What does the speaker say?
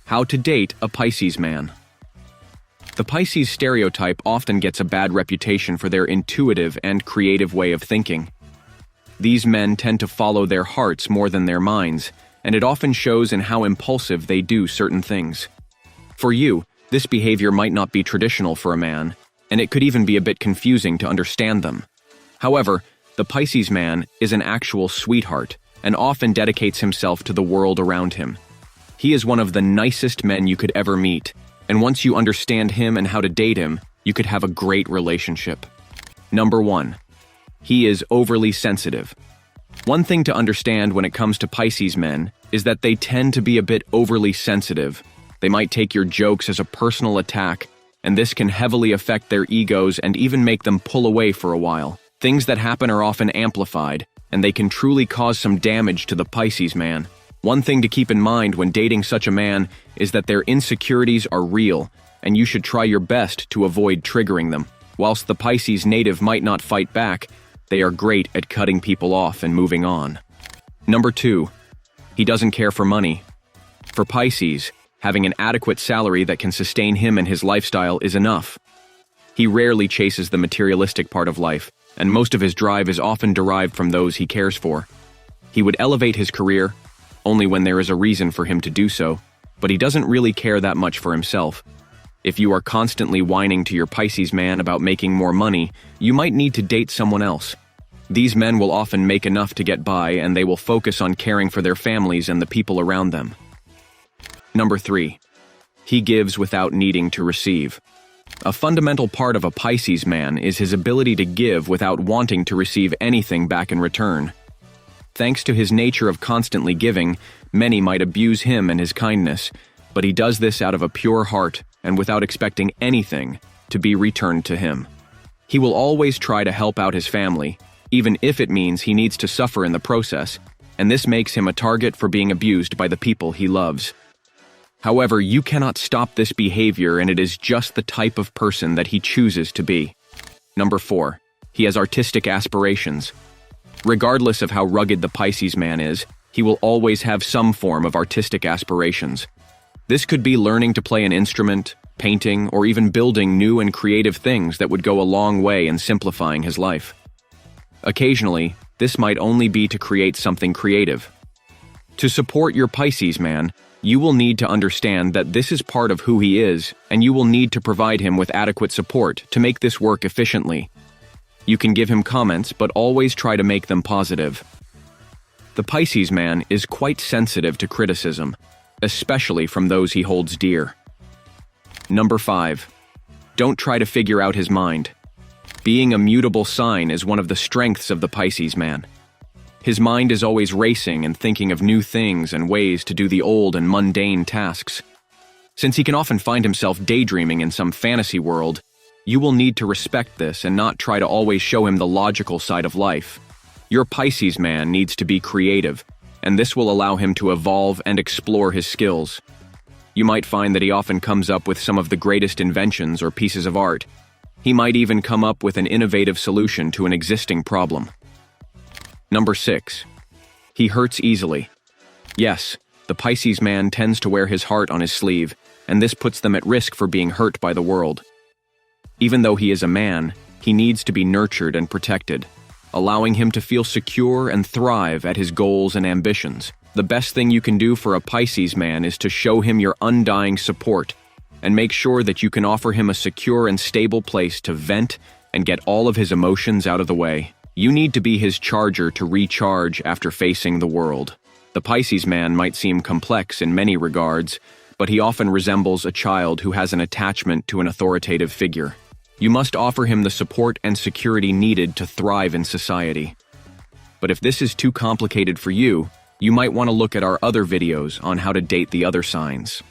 How to date a Pisces man. The Pisces stereotype often gets a bad reputation for their intuitive and creative way of thinking. These men tend to follow their hearts more than their minds, and it often shows in how impulsive they do certain things. For you, this behavior might not be traditional for a man, and it could even be a bit confusing to understand them. However, the Pisces man is an actual sweetheart and often dedicates himself to the world around him. He is one of the nicest men you could ever meet, and once you understand him and how to date him, you could have a great relationship. Number 1. He is overly sensitive. One thing to understand when it comes to Pisces men is that they tend to be a bit overly sensitive. They might take your jokes as a personal attack, and this can heavily affect their egos and even make them pull away for a while. Things that happen are often amplified, and they can truly cause some damage to the Pisces man. One thing to keep in mind when dating such a man is that their insecurities are real, and you should try your best to avoid triggering them. Whilst the Pisces native might not fight back, they are great at cutting people off and moving on. Number 2. He doesn't care for money. For Pisces, having an adequate salary that can sustain him and his lifestyle is enough. He rarely chases the materialistic part of life, and most of his drive is often derived from those he cares for. He would elevate his career only when there is a reason for him to do so, but he doesn't really care that much for himself. If you are constantly whining to your Pisces man about making more money, you might need to date someone else. These men will often make enough to get by, and they will focus on caring for their families and the people around them. Number 3. He gives without needing to receive. A fundamental part of a Pisces man is his ability to give without wanting to receive anything back in return. Thanks to his nature of constantly giving, many might abuse him and his kindness, but he does this out of a pure heart and without expecting anything to be returned to him. He will always try to help out his family, even if it means he needs to suffer in the process, and this makes him a target for being abused by the people he loves. However, you cannot stop this behavior, and it is just the type of person that he chooses to be. Number 4. He has artistic aspirations. Regardless of how rugged the Pisces man is, he will always have some form of artistic aspirations. This could be learning to play an instrument, painting, or even building new and creative things that would go a long way in simplifying his life. Occasionally, this might only be to create something creative. To support your Pisces man, you will need to understand that this is part of who he is, and you will need to provide him with adequate support to make this work efficiently. You can give him comments, but always try to make them positive. The Pisces man is quite sensitive to criticism, especially from those he holds dear. Number 5. Don't try to figure out his mind. Being a mutable sign is one of the strengths of the Pisces man. His mind is always racing and thinking of new things and ways to do the old and mundane tasks. Since he can often find himself daydreaming in some fantasy world, you will need to respect this and not try to always show him the logical side of life. Your Pisces man needs to be creative, and this will allow him to evolve and explore his skills. You might find that he often comes up with some of the greatest inventions or pieces of art. He might even come up with an innovative solution to an existing problem. Number 6. He hurts easily. Yes, the Pisces man tends to wear his heart on his sleeve, and this puts them at risk for being hurt by the world. Even though he is a man, he needs to be nurtured and protected, allowing him to feel secure and thrive at his goals and ambitions. The best thing you can do for a Pisces man is to show him your undying support and make sure that you can offer him a secure and stable place to vent and get all of his emotions out of the way. You need to be his charger to recharge after facing the world. The Pisces man might seem complex in many regards, but he often resembles a child who has an attachment to an authoritative figure. You must offer him the support and security needed to thrive in society. But if this is too complicated for you, you might want to look at our other videos on how to date the other signs.